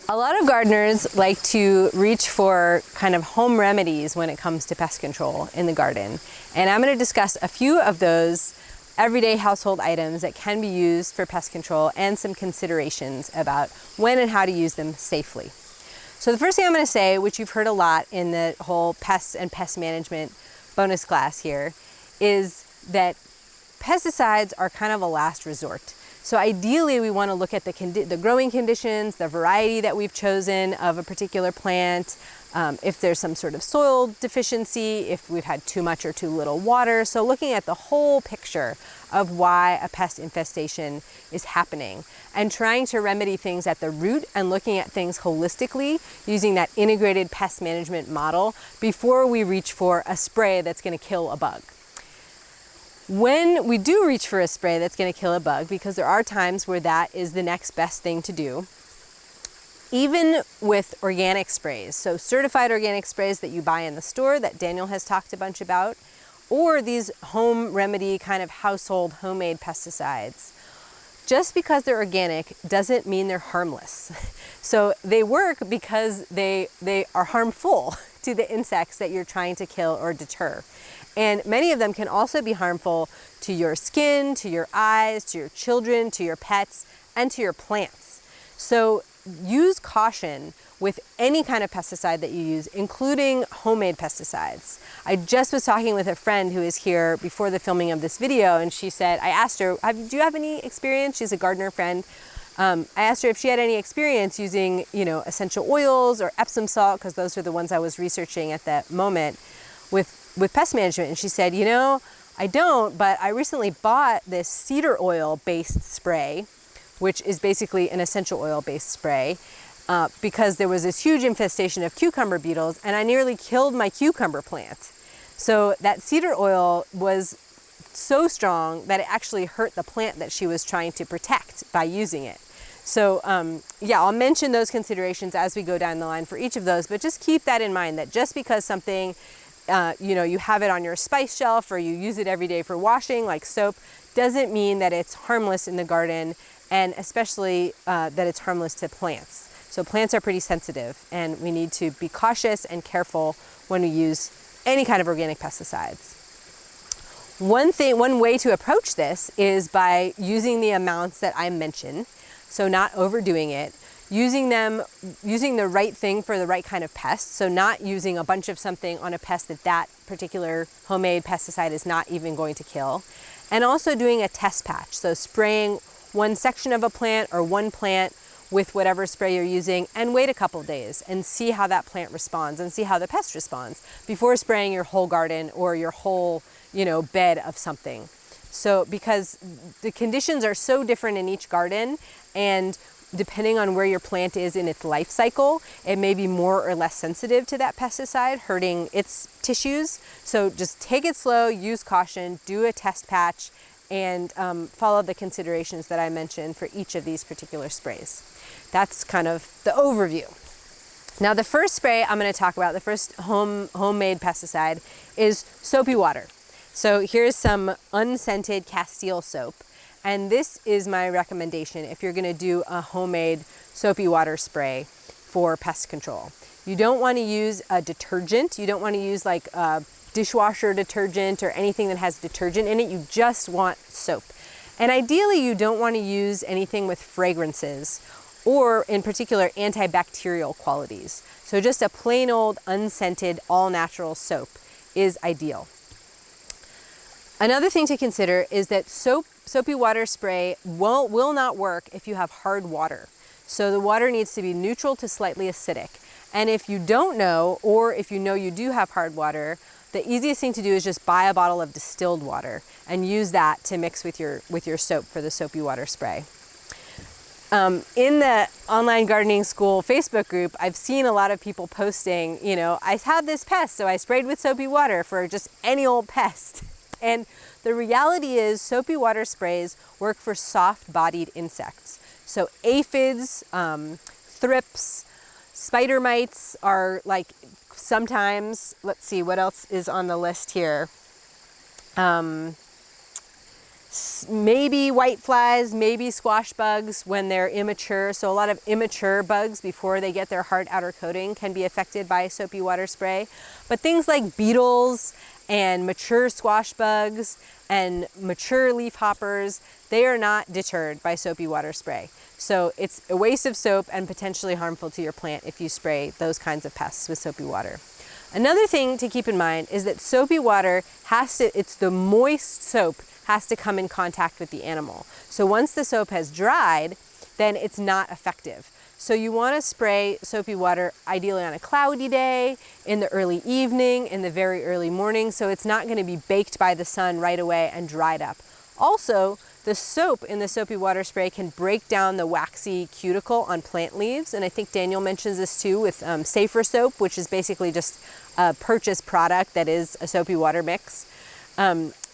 A lot of gardeners like to reach for kind of home remedies when it comes to pest control in the garden. And I'm going to discuss a few of those everyday household items that can be used for pest control and some considerations about when and how to use them safely. So the first thing I'm going to say, which you've heard a lot in the whole pests and pest management bonus class here, is that pesticides are kind of a last resort. So ideally we want to look at the growing conditions, the variety that we've chosen of a particular plant, if there's some sort of soil deficiency, if we've had too much or too little water. So looking at the whole picture of why a pest infestation is happening and trying to remedy things at the root and looking at things holistically using that integrated pest management model before we reach for a spray that's going to kill a bug. When we do reach for a spray that's going to kill a bug, because there are times where that is the next best thing to do, even with organic sprays, so certified organic sprays that you buy in the store that Daniel has talked a bunch about, or these home remedy kind of household homemade pesticides, just because they're organic doesn't mean they're harmless. So they work because they are harmful to the insects that you're trying to kill or deter. And many of them can also be harmful to your skin, to your eyes, to your children, to your pets, and to your plants. So use caution with any kind of pesticide that you use, including homemade pesticides. I just was talking with a friend who is here before the filming of this video, and she said, I asked her, do you have any experience? She's a gardener friend. I asked her if she had any experience using, essential oils or Epsom salt, because those are the ones I was researching at that moment, with pest management. And she said, I don't, but I recently bought this cedar oil based spray, which is basically an essential oil based spray, because there was this huge infestation of cucumber beetles and I nearly killed my cucumber plant. So that cedar oil was so strong that it actually hurt the plant that she was trying to protect by using it. So I'll mention those considerations as we go down the line for each of those, but just keep that in mind, that just because something you have it on your spice shelf or you use it every day for washing, like soap, doesn't mean that it's harmless in the garden, and especially that it's harmless to plants. So plants are pretty sensitive, and we need to be cautious and careful when we use any kind of organic pesticides. One way to approach this is by using the amounts that I mentioned, so not overdoing it. Using the right thing for the right kind of pest, so not using a bunch of something on a pest that particular homemade pesticide is not even going to kill. And also doing a test patch, so spraying one section of a plant or one plant with whatever spray you're using, and wait a couple days and see how that plant responds and see how the pest responds before spraying your whole garden or your whole bed of something. So because the conditions are so different in each garden, and depending on where your plant is in its life cycle, it may be more or less sensitive to that pesticide, hurting its tissues. So just take it slow, use caution, do a test patch, and follow the considerations that I mentioned for each of these particular sprays. That's kind of the overview. Now the first spray I'm going to talk about, the first homemade pesticide, is Soapy Water. So here's some unscented castile soap. And this is my recommendation if you're going to do a homemade soapy water spray for pest control. You don't want to use a detergent. You don't want to use like a dishwasher detergent or anything that has detergent in it. You just want soap. And ideally, you don't want to use anything with fragrances or in particular antibacterial qualities. So just a plain old unscented all natural soap is ideal. Another thing to consider is that soapy water spray will not work if you have hard water. So the water needs to be neutral to slightly acidic. And if you don't know, or if you know you do have hard water, the easiest thing to do is just buy a bottle of distilled water and use that to mix with your soap for the soapy water spray. In the online gardening school Facebook group, I've seen a lot of people posting, I had this pest, so I sprayed with soapy water for just any old pest. And the reality is soapy water sprays work for soft-bodied insects. So aphids, thrips, spider mites are like sometimes, let's see what else is on the list here. maybe white flies, maybe squash bugs when they're immature. So a lot of immature bugs before they get their hard outer coating can be affected by soapy water spray. But things like beetles and mature squash bugs and mature leaf hoppers, they are not deterred by soapy water spray. So it's a waste of soap and potentially harmful to your plant if you spray those kinds of pests with soapy water. Another thing to keep in mind is that soapy water it's the moist soap has to come in contact with the animal. So once the soap has dried, then it's not effective. So you want to spray soapy water ideally on a cloudy day, in the early evening, in the very early morning, so it's not going to be baked by the sun right away and dried up. Also, the soap in the soapy water spray can break down the waxy cuticle on plant leaves, and I think Daniel mentions this too with Safer Soap, which is basically just a purchased product that is a soapy water mix.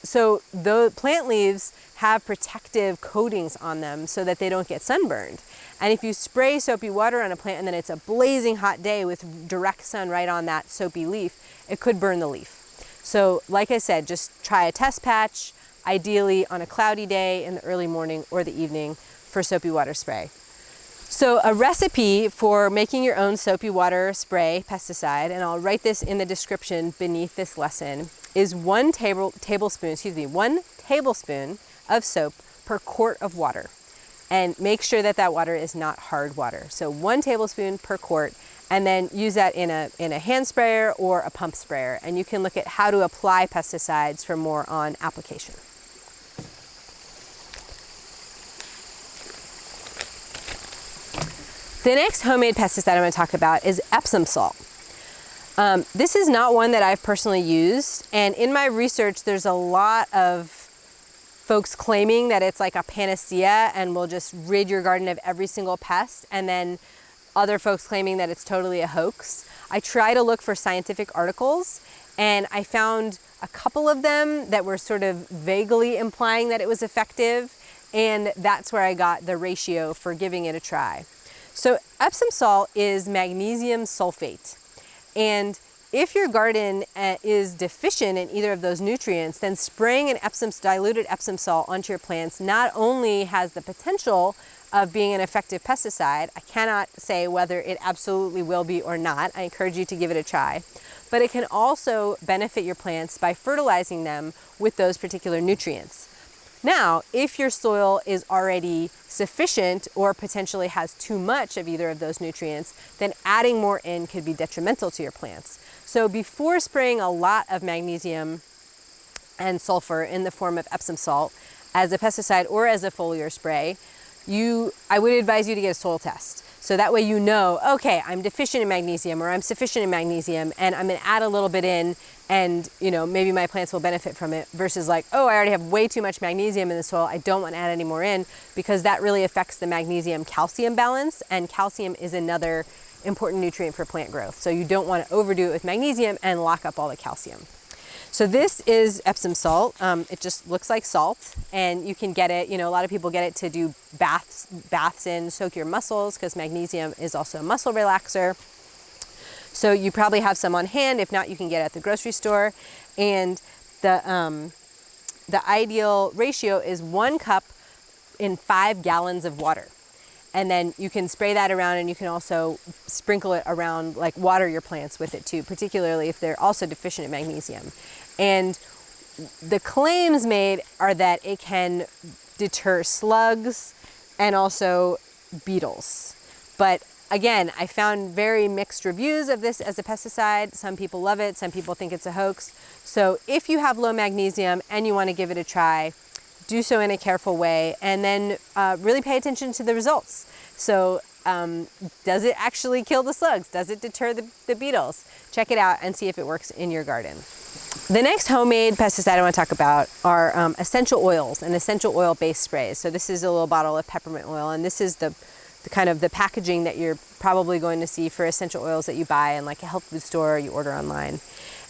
So the plant leaves have protective coatings on them so that they don't get sunburned. And if you spray soapy water on a plant and then it's a blazing hot day with direct sun right on that soapy leaf, it could burn the leaf. So like I said, just try a test patch, ideally on a cloudy day in the early morning or the evening for soapy water spray. So a recipe for making your own soapy water spray pesticide, and I'll write this in the description beneath this lesson, is 1 tablespoon of soap per quart of water. And make sure that that water is not hard water. So 1 tablespoon per quart, and then use that in a hand sprayer or a pump sprayer. And you can look at how to apply pesticides for more on application. The next homemade pesticide I'm going to talk about is Epsom salt. This is not one that I've personally used, and in my research there's a lot of folks claiming that it's like a panacea and will just rid your garden of every single pest, and then other folks claiming that it's totally a hoax. I try to look for scientific articles, and I found a couple of them that were sort of vaguely implying that it was effective, and that's where I got the ratio for giving it a try. So Epsom salt is magnesium sulfate, and if your garden is deficient in either of those nutrients, then spraying an diluted Epsom salt onto your plants not only has the potential of being an effective pesticide, I cannot say whether it absolutely will be or not, I encourage you to give it a try, but it can also benefit your plants by fertilizing them with those particular nutrients. Now, if your soil is already sufficient or potentially has too much of either of those nutrients, then adding more in could be detrimental to your plants. So before spraying a lot of magnesium and sulfur in the form of Epsom salt as a pesticide or as a foliar spray, I would advise you to get a soil test. So that way you know, okay, I'm deficient in magnesium or I'm sufficient in magnesium and I'm going to add a little bit in and maybe my plants will benefit from it, versus like, oh, I already have way too much magnesium in the soil, I don't want to add any more in, because that really affects the magnesium calcium balance, and calcium is another important nutrient for plant growth. So you don't want to overdo it with magnesium and lock up all the calcium. So this is Epsom salt. It just looks like salt, and you can get it, a lot of people get it to do baths in, soak your muscles, because magnesium is also a muscle relaxer. So you probably have some on hand. If not, you can get it at the grocery store. And the ideal ratio is 1 cup in 5 gallons of water. And then you can spray that around, and you can also sprinkle it around, like water your plants with it too, particularly if they're also deficient in magnesium. And the claims made are that it can deter slugs and also beetles. But again, I found very mixed reviews of this as a pesticide. Some people love it, some people think it's a hoax. So if you have low magnesium and you want to give it a try, do so in a careful way, and then really pay attention to the results. So does it actually kill the slugs? Does it deter the beetles? Check it out and see if it works in your garden. The next homemade pesticide I want to talk about are essential oils and essential oil based sprays. So this is a little bottle of peppermint oil, and this is the kind of the packaging that you're probably going to see for essential oils that you buy in like a health food store or you order online.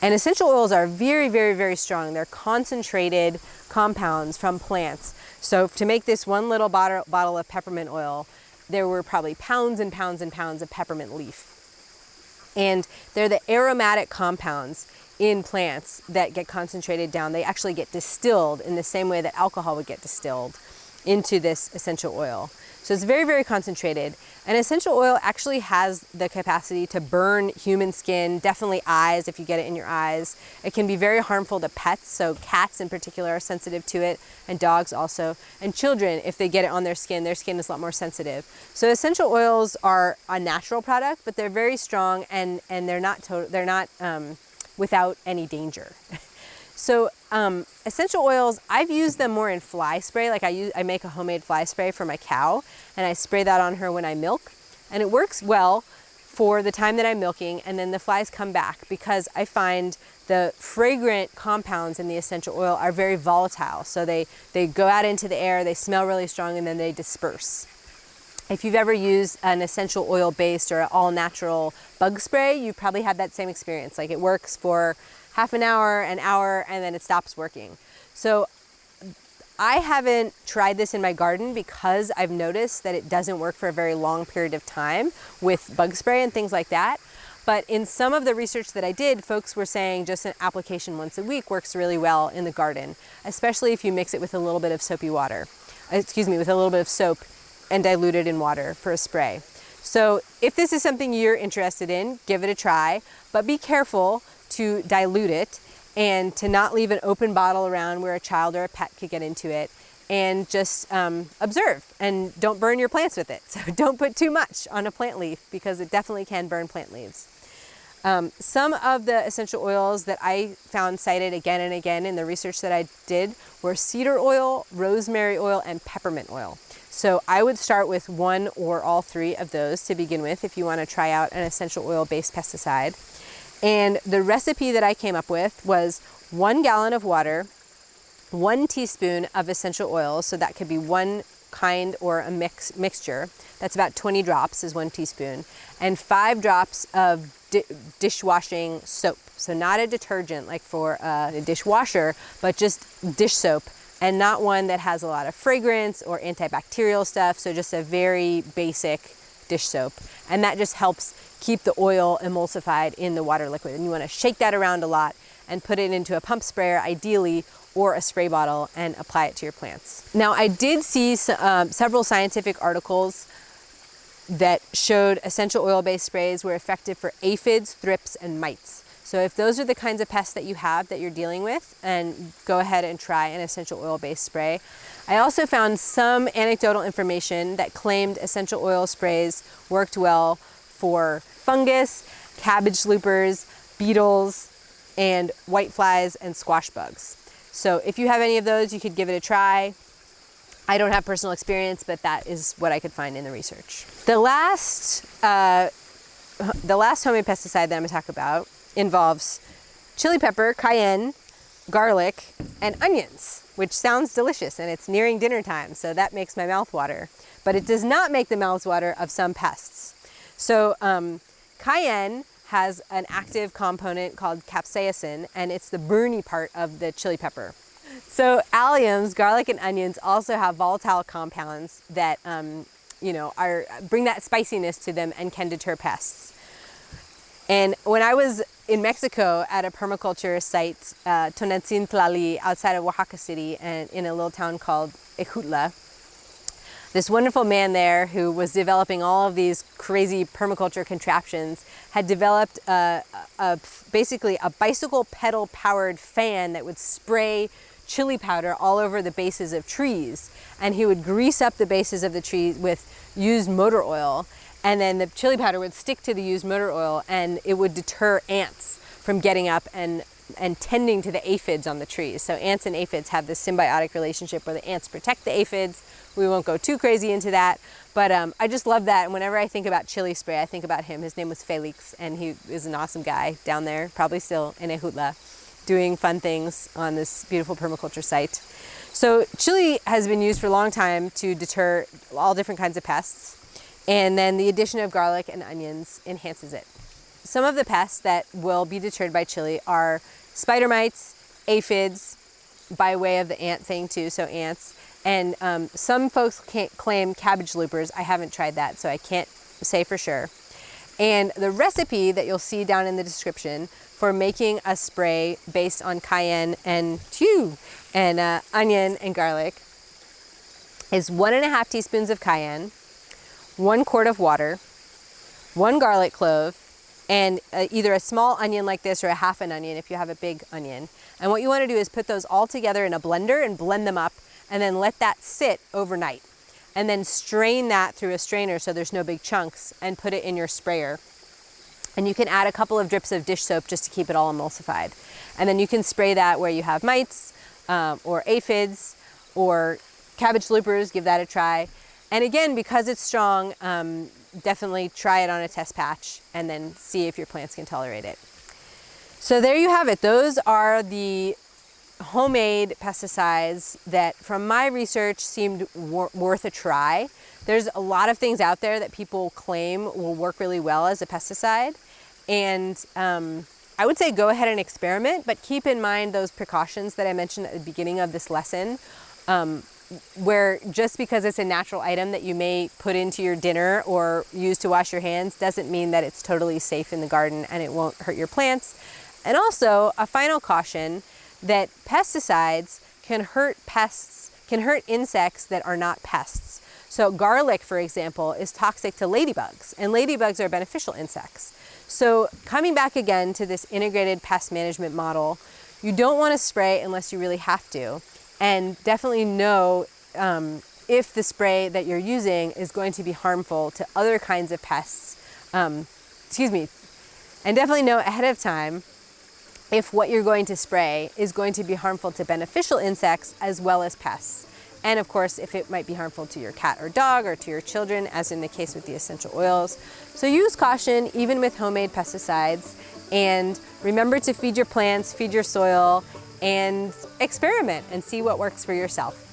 And essential oils are very, very, very strong. They're concentrated compounds from plants. So to make this one little bottle of peppermint oil, there were probably pounds and pounds and pounds of peppermint leaf. And they're the aromatic compounds in plants that get concentrated down. They actually get distilled in the same way that alcohol would get distilled into this essential oil. So it's very, very concentrated. And essential oil actually has the capacity to burn human skin, definitely eyes if you get it in your eyes. It can be very harmful to pets, so cats in particular are sensitive to it, and dogs also. And children, if they get it on their skin is a lot more sensitive. So essential oils are a natural product, but they're very strong, and they're not without any danger. So essential oils, I've used them more in fly spray. Like I make a homemade fly spray for my cow, and I spray that on her when I milk, and it works well for the time that I'm milking, and then the flies come back because I find the fragrant compounds in the essential oil are very volatile. So they go out into the air, they smell really strong, and then they disperse. If you've ever used an essential oil based or all natural bug spray, you probably had that same experience. Like it works for half an hour, and then it stops working. So I haven't tried this in my garden because I've noticed that it doesn't work for a very long period of time with bug spray and things like that. But in some of the research that I did, folks were saying just an application once a week works really well in the garden, especially if you mix it with a little bit of soapy water. With a little bit of soap and dilute it in water for a spray. So if this is something you're interested in, give it a try, but be careful to dilute it and to not leave an open bottle around where a child or a pet could get into it, and just observe, and don't burn your plants with it. So don't put too much on a plant leaf because it definitely can burn plant leaves. Some of the essential oils that I found cited again and again in the research that I did were cedar oil, rosemary oil, and peppermint oil. So I would start with one or all three of those to begin with if you want to try out an essential oil-based pesticide. And the recipe that I came up with was 1 gallon of water, 1 teaspoon of essential oil, so that could be one kind or a mixture. That's about 20 drops is 1 teaspoon, and 5 drops of dishwashing soap. So not a detergent like for a dishwasher, but just dish soap, and not one that has a lot of fragrance or antibacterial stuff. So just a very basic dish soap, and that just helps keep the oil emulsified in the water liquid. And you want to shake that around a lot and put it into a pump sprayer ideally, or a spray bottle, and apply it to your plants. Now I did see several scientific articles that showed essential oil-based sprays were effective for aphids, thrips, and mites. So if those are the kinds of pests that you have that you're dealing with, and go ahead and try an essential oil-based spray. I also found some anecdotal information that claimed essential oil sprays worked well for fungus, cabbage loopers, beetles, and whiteflies and squash bugs. So if you have any of those, you could give it a try. I don't have personal experience, but that is what I could find in the research. The last homemade pesticide that I'm going to talk about involves chili pepper, cayenne, garlic, and onions, which sounds delicious, and it's nearing dinner time, so that makes my mouth water. But it does not make the mouth water of some pests. So cayenne has an active component called capsaicin, and it's the burny part of the chili pepper. So alliums, garlic and onions, also have volatile compounds that bring that spiciness to them and can deter pests. And when I was in Mexico at a permaculture site, Tonantzin-Tlali, outside of Oaxaca City, and in a little town called Ejutla, this wonderful man there who was developing all of these crazy permaculture contraptions had developed basically a bicycle pedal powered fan that would spray chili powder all over the bases of trees. And he would grease up the bases of the trees with used motor oil, and then the chili powder would stick to the used motor oil, and it would deter ants from getting up and tending to the aphids on the trees. So ants and aphids have this symbiotic relationship where the ants protect the aphids. We won't go too crazy into that, but I just love that. And whenever I think about chili spray, I think about him. His name was Felix, and he is an awesome guy down there, probably still in Ejutla, doing fun things on this beautiful permaculture site. So chili has been used for a long time to deter all different kinds of pests, and then the addition of garlic and onions enhances it. Some of the pests that will be deterred by chili are spider mites, aphids, by way of the ant thing too, so ants, and some folks can't claim cabbage loopers. I haven't tried that, so I can't say for sure. And the recipe that you'll see down in the description for making a spray based on cayenne and onion and garlic is 1.5 teaspoons of cayenne, 1 quart of water, 1 garlic clove, and either a small onion like this or a half an onion if you have a big onion. And what you want to do is put those all together in a blender and blend them up, and then let that sit overnight. And then strain that through a strainer so there's no big chunks, and put it in your sprayer. And you can add a couple of drips of dish soap just to keep it all emulsified. And then you can spray that where you have mites or aphids or cabbage loopers, give that a try. And again, because it's strong, definitely try it on a test patch and then see if your plants can tolerate it. So there you have it. Those are the homemade pesticides that from my research seemed worth a try. There's a lot of things out there that people claim will work really well as a pesticide. And I would say go ahead and experiment, but keep in mind those precautions that I mentioned at the beginning of this lesson, where just because it's a natural item that you may put into your dinner or use to wash your hands doesn't mean that it's totally safe in the garden and it won't hurt your plants. And also a final caution that pesticides can hurt pests, can hurt insects that are not pests. So garlic, for example, is toxic to ladybugs, and ladybugs are beneficial insects. So coming back again to this integrated pest management model, you don't want to spray unless you really have to. And definitely know if the spray that you're using is going to be harmful to other kinds of pests. And definitely know ahead of time if what you're going to spray is going to be harmful to beneficial insects as well as pests. And of course, if it might be harmful to your cat or dog or to your children, as in the case with the essential oils. So use caution even with homemade pesticides, and remember to feed your plants, feed your soil, and experiment and see what works for yourself.